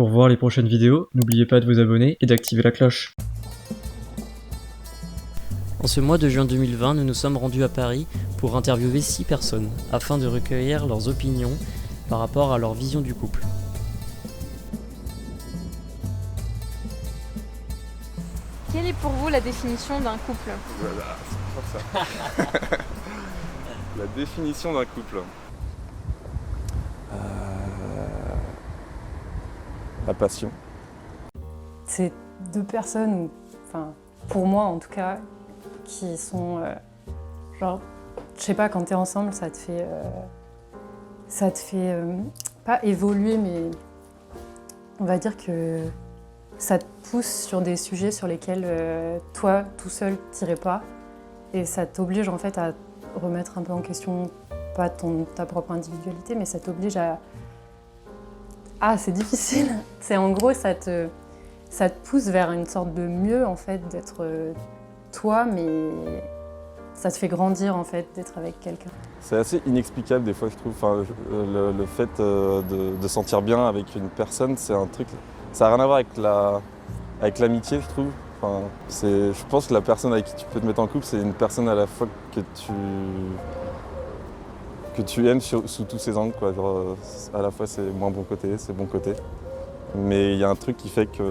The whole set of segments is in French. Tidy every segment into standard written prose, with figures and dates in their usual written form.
Pour voir les prochaines vidéos, n'oubliez pas de vous abonner et d'activer la cloche. En ce mois de juin 2020, nous nous sommes rendus à Paris pour interviewer 6 personnes, afin de recueillir leurs opinions par rapport à leur vision du couple. Quelle est pour vous la définition d'un couple ? Voilà, c'est pour ça. La définition d'un couple. La passion. C'est deux personnes, enfin pour moi en tout cas, qui sont genre, je sais pas, quand t'es ensemble, ça te fait pas évoluer, mais on va dire que ça te pousse sur des sujets sur lesquels toi, tout seul, t'irais pas, et ça t'oblige en fait à remettre un peu en question, pas ta propre individualité, mais ça t'oblige à... Ah, c'est difficile. C'est en gros, ça te pousse vers une sorte de mieux, en fait, d'être toi, mais ça te fait grandir, en fait, d'être avec quelqu'un. C'est assez inexplicable des fois, je trouve. Enfin, le fait de sentir bien avec une personne, c'est un truc... Ça n'a rien à voir avec l'amitié, je trouve. Enfin, je pense que la personne avec qui tu peux te mettre en couple, c'est une personne à la fois que tu aimes sous tous ses angles, quoi. Genre, à la fois c'est moins bon côté, c'est bon côté. Mais il y a un truc qui fait que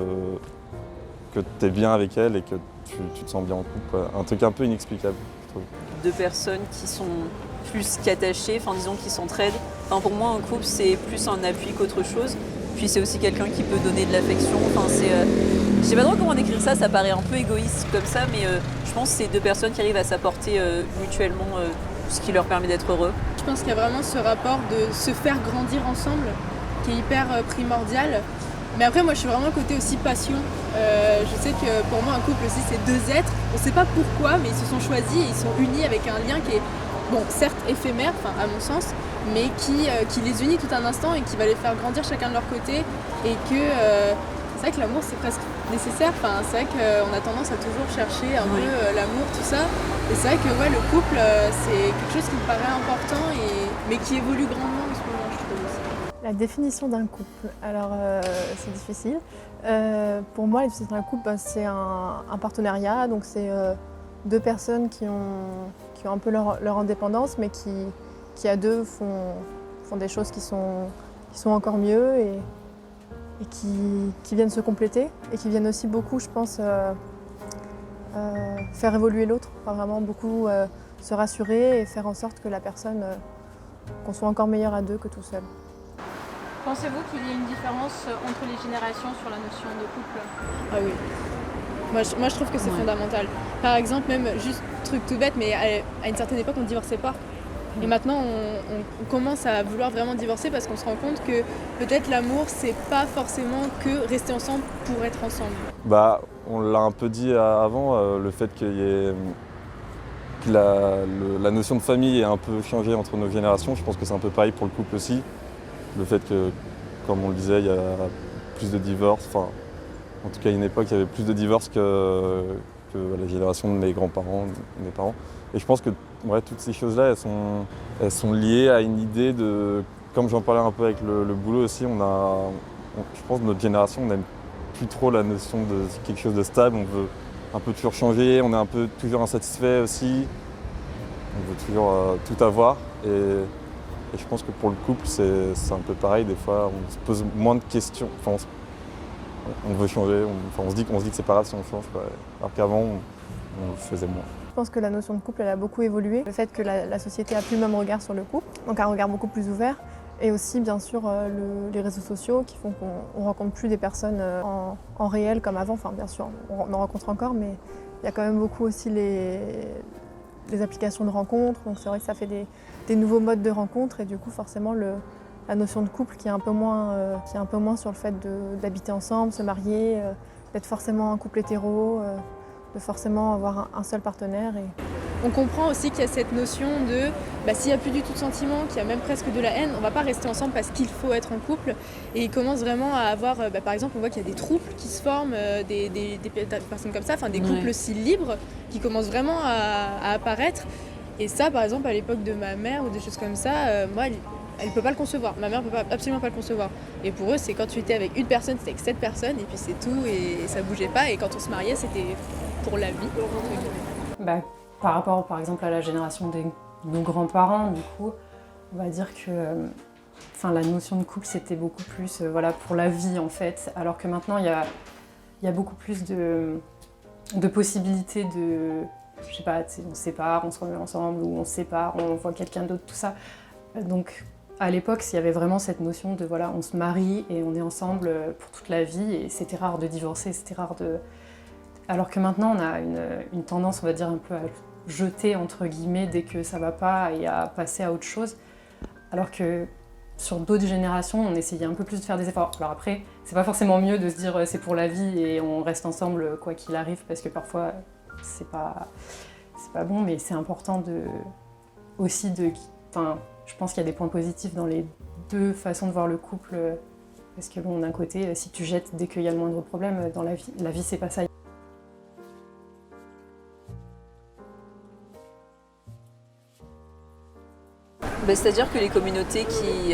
tu es bien avec elle et que tu te sens bien en couple, quoi. Un truc un peu inexplicable, je trouve. Deux personnes qui sont plus qu'attachées, enfin disons qui s'entraident. Enfin, pour moi, un couple, c'est plus un appui qu'autre chose. Puis c'est aussi quelqu'un qui peut donner de l'affection. Enfin, je sais pas trop comment décrire ça, ça paraît un peu égoïste comme ça, mais je pense que c'est deux personnes qui arrivent à s'apporter mutuellement ce qui leur permet d'être heureux. Je pense qu'il y a vraiment ce rapport de se faire grandir ensemble qui est hyper primordial. Mais après, moi, je suis vraiment côté aussi passion. Je sais que pour moi, un couple aussi, c'est deux êtres. On ne sait pas pourquoi, mais ils se sont choisis et ils sont unis avec un lien qui est, bon, certes éphémère, enfin, à mon sens, mais qui les unit tout un instant et qui va les faire grandir chacun de leur côté. Et que c'est vrai que l'amour, c'est presque nécessaire. Enfin, c'est vrai qu'on a tendance à toujours chercher un peu l'amour, tout ça. Et c'est vrai que le couple, c'est quelque chose qui me paraît important, mais qui évolue grandement en ce moment, je trouve aussi. La définition d'un couple, alors c'est difficile. Pour moi, la définition d'un couple, c'est un partenariat, donc c'est deux personnes qui ont un peu leur indépendance, mais qui à deux font des choses qui sont encore mieux et qui viennent se compléter et qui viennent aussi beaucoup, je pense, faire évoluer l'autre, enfin, vraiment beaucoup se rassurer et faire en sorte que la personne, qu'on soit encore meilleur à deux que tout seul. Pensez-vous qu'il y ait une différence entre les générations sur la notion de couple ? Ah oui. Moi je trouve que c'est fondamental. Par exemple, même juste truc tout bête, mais à une certaine époque on ne divorçait pas. Et maintenant on commence à vouloir vraiment divorcer parce qu'on se rend compte que peut-être l'amour c'est pas forcément que rester ensemble pour être ensemble. Bah, on l'a un peu dit avant, le fait que la notion de famille ait un peu changé entre nos générations, je pense que c'est un peu pareil pour le couple aussi. Le fait que, comme on le disait, il y a plus de divorces, enfin, en tout cas à une époque, il y avait plus de divorces que la génération de mes grands-parents, de mes parents. Et je pense que toutes ces choses-là, elles sont liées à une idée de, comme j'en parlais un peu avec le boulot aussi, je pense que notre génération, on n'aime plus trop la notion de quelque chose de stable, on veut un peu toujours changer, on est un peu toujours insatisfait aussi, on veut toujours tout avoir. Et je pense que pour le couple, c'est un peu pareil. Des fois, on se pose moins de questions. Enfin, on veut changer. On se dit que c'est pas grave si on change, quoi. Alors qu'avant, on le faisait moins. Je pense que la notion de couple, elle a beaucoup évolué. Le fait que la société a plus le même regard sur le couple, donc un regard beaucoup plus ouvert. Et aussi, bien sûr, les réseaux sociaux qui font qu'on ne rencontre plus des personnes en réel comme avant. Enfin, bien sûr, on en rencontre encore, mais il y a quand même beaucoup aussi les applications de rencontres. Donc c'est vrai que ça fait des nouveaux modes de rencontre et du coup, forcément, la notion de couple qui est un peu moins sur le fait d'habiter ensemble, se marier, d'être forcément un couple hétéro, de forcément avoir un seul partenaire. On comprend aussi qu'il y a cette notion de s'il n'y a plus du tout de sentiments, qu'il y a même presque de la haine, on ne va pas rester ensemble parce qu'il faut être en couple. Et il commence vraiment à avoir, par exemple, on voit qu'il y a des troupes qui se forment, des personnes comme ça, enfin des couples aussi libres qui commencent vraiment à apparaître. Et ça, par exemple, à l'époque de ma mère ou des choses comme ça, moi, elle peut pas le concevoir. Ma mère peut absolument pas le concevoir. Et pour eux, c'est quand tu étais avec une personne, c'était avec cette personne, et puis c'est tout, et ça bougeait pas. Et quand on se mariait, c'était pour la vie. Bah, par rapport, par exemple, à la génération de nos grands-parents, du coup, on va dire que la notion de couple, c'était beaucoup plus voilà, pour la vie, en fait. Alors que maintenant, il y a beaucoup plus de possibilités de... Je sais pas, on se sépare, on se remet ensemble, ou on se sépare, on voit quelqu'un d'autre, tout ça. Donc, à l'époque, il y avait vraiment cette notion de, voilà, on se marie et on est ensemble pour toute la vie, et c'était rare de divorcer, c'était rare de... Alors que maintenant, on a une tendance, on va dire, un peu à jeter, entre guillemets, dès que ça va pas, et à passer à autre chose. Alors que sur d'autres générations, on essayait un peu plus de faire des efforts. Alors après, c'est pas forcément mieux de se dire c'est pour la vie et on reste ensemble quoi qu'il arrive, parce que parfois c'est pas bon, mais c'est important aussi de... Enfin, je pense qu'il y a des points positifs dans les deux façons de voir le couple, parce que bon, d'un côté, si tu jettes dès qu'il y a le moindre problème dans la vie c'est pas ça. C'est-à-dire que les communautés qui...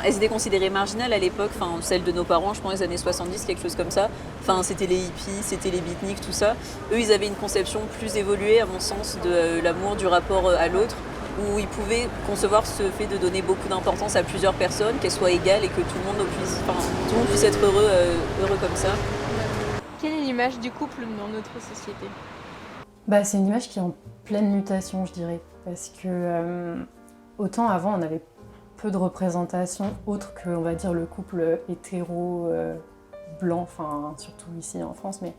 elles étaient considérées marginales à l'époque, celles de nos parents, je pense, les années 70, quelque chose comme ça. C'était les hippies, c'était les beatniks, tout ça. Eux, ils avaient une conception plus évoluée, à mon sens, de l'amour, du rapport à l'autre, où ils pouvaient concevoir ce fait de donner beaucoup d'importance à plusieurs personnes, qu'elles soient égales et que tout le monde puisse être heureux comme ça. Quelle est l'image du couple dans notre société ? Bah, c'est une image qui est en pleine mutation, je dirais, parce que... Autant avant, on avait peu de représentation autre que, on va dire, le couple hétéro blanc, surtout ici en France, mais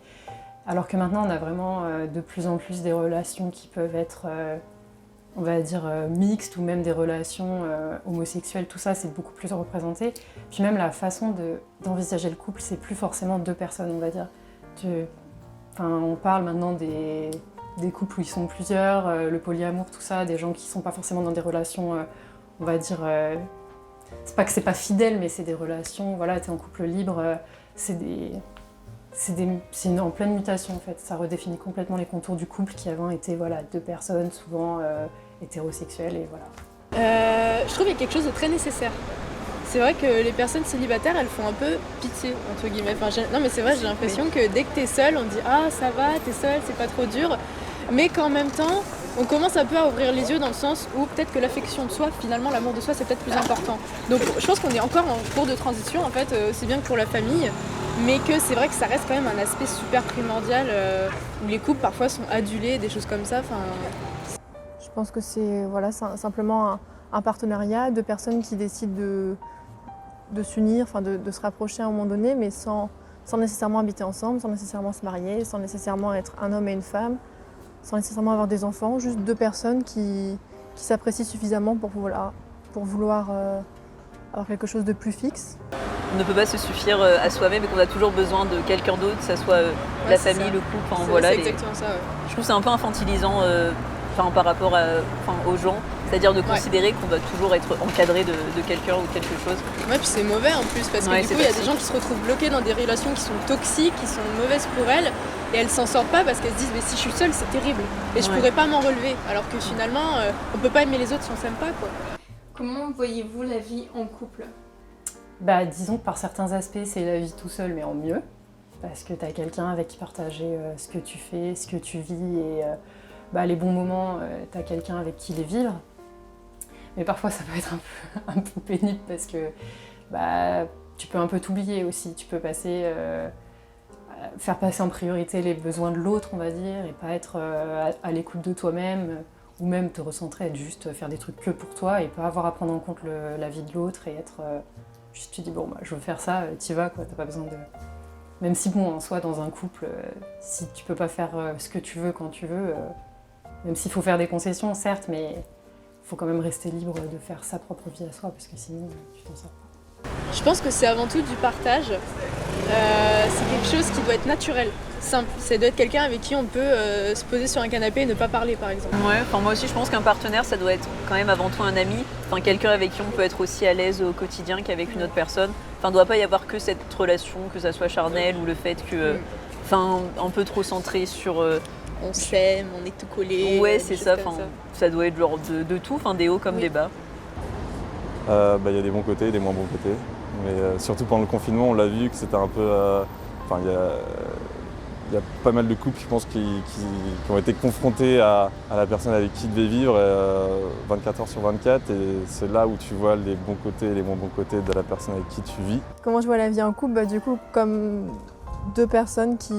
alors que maintenant, on a vraiment de plus en plus des relations qui peuvent être, on va dire, mixtes, ou même des relations homosexuelles, tout ça, c'est beaucoup plus représenté. Puis même la façon d'envisager le couple, c'est plus forcément deux personnes, on va dire. On parle maintenant des couples où ils sont plusieurs, le polyamour, tout ça, des gens qui sont pas forcément dans des relations, on va dire, c'est pas que c'est pas fidèle, mais c'est des relations, voilà, t'es en couple libre, c'est en pleine mutation en fait, ça redéfinit complètement les contours du couple qui avant étaient, voilà, deux personnes, souvent hétérosexuelles, et voilà. Je trouve qu'il y a quelque chose de très nécessaire. C'est vrai que les personnes célibataires, elles font un peu pitié, entre guillemets. Non mais c'est vrai, j'ai l'impression que dès que t'es seule, on dit « Ah, ça va, t'es seule, c'est pas trop dur ». Mais qu'en même temps, on commence un peu à ouvrir les yeux dans le sens où peut-être que l'affection de soi, finalement l'amour de soi, c'est peut-être plus important. Donc je pense qu'on est encore en cours de transition, en fait, aussi bien que pour la famille, mais que c'est vrai que ça reste quand même un aspect super primordial, où les couples parfois sont adulés, des choses comme ça. Je pense que c'est simplement un partenariat de personnes qui décident de s'unir, de se rapprocher à un moment donné, mais sans nécessairement habiter ensemble, sans nécessairement se marier, sans nécessairement être un homme et une femme, sans nécessairement avoir des enfants, juste deux personnes qui s'apprécient suffisamment pour vouloir avoir quelque chose de plus fixe. On ne peut pas se suffire à soi-même et qu'on a toujours besoin de quelqu'un d'autre, que ce soit la famille, le couple, c'est exactement ça. Ouais. Je trouve que c'est un peu infantilisant par rapport aux gens, c'est-à-dire de considérer qu'on doit toujours être encadré de quelqu'un ou quelque chose. Ouais, puis c'est mauvais en plus, parce que du coup, il y a des gens qui se retrouvent bloqués dans des relations qui sont toxiques, qui sont mauvaises pour elles, et elles s'en sortent pas parce qu'elles se disent « mais si je suis seule, c'est terrible, et je pourrais pas m'en relever ». Alors que finalement, on peut pas aimer les autres si on s'aime pas, quoi. Comment voyez-vous la vie en couple ? Bah, disons que par certains aspects, c'est la vie tout seul, mais en mieux, parce que t'as quelqu'un avec qui partager ce que tu fais, ce que tu vis, et les bons moments, t'as quelqu'un avec qui les vivre. Mais parfois ça peut être un peu pénible parce que tu peux un peu t'oublier aussi, tu peux faire passer en priorité les besoins de l'autre, on va dire, et pas être à l'écoute de toi-même, ou même te recentrer, être juste faire des trucs que pour toi et pas avoir à prendre en compte la vie de l'autre et être juste tu dis bon je veux faire ça, t'y vas quoi, t'as pas besoin de... Même si bon en soi dans un couple, si tu peux pas faire ce que tu veux quand tu veux, même s'il faut faire des concessions certes, mais il faut quand même rester libre de faire sa propre vie à soi parce que sinon tu t'en sors pas. Je pense que c'est avant tout du partage. C'est quelque chose qui doit être naturel, simple. Ça doit être quelqu'un avec qui on peut se poser sur un canapé et ne pas parler, par exemple. Ouais, moi aussi, je pense qu'un partenaire, ça doit être quand même avant tout un ami. Quelqu'un avec qui on peut être aussi à l'aise au quotidien qu'avec une autre personne. Il ne doit pas y avoir que cette relation, que ça soit charnel ou le fait que... un peu trop centré sur... on s'aime, on est tout collé. Ouais, c'est ça. Ça doit être genre de tout, des hauts comme des bas. Il y a des bons côtés et des moins bons côtés. Mais surtout pendant le confinement, on l'a vu que c'était un peu... il y a pas mal de couples, je pense, qui ont été confrontés à la personne avec qui ils devaient vivre 24 heures sur 24. Et c'est là où tu vois les bons côtés et les moins bons côtés de la personne avec qui tu vis. Comment je vois la vie en couple? Du coup, comme deux personnes qui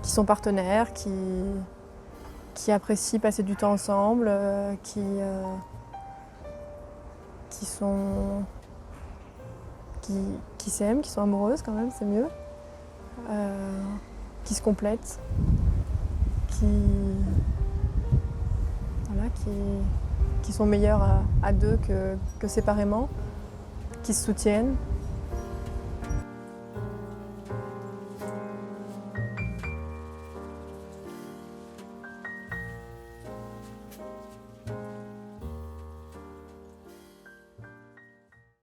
sont partenaires, qui apprécient passer du temps ensemble, qui s'aiment, qui sont amoureuses quand même, c'est mieux. Qui se complètent, qui sont meilleurs à deux que séparément, qui se soutiennent.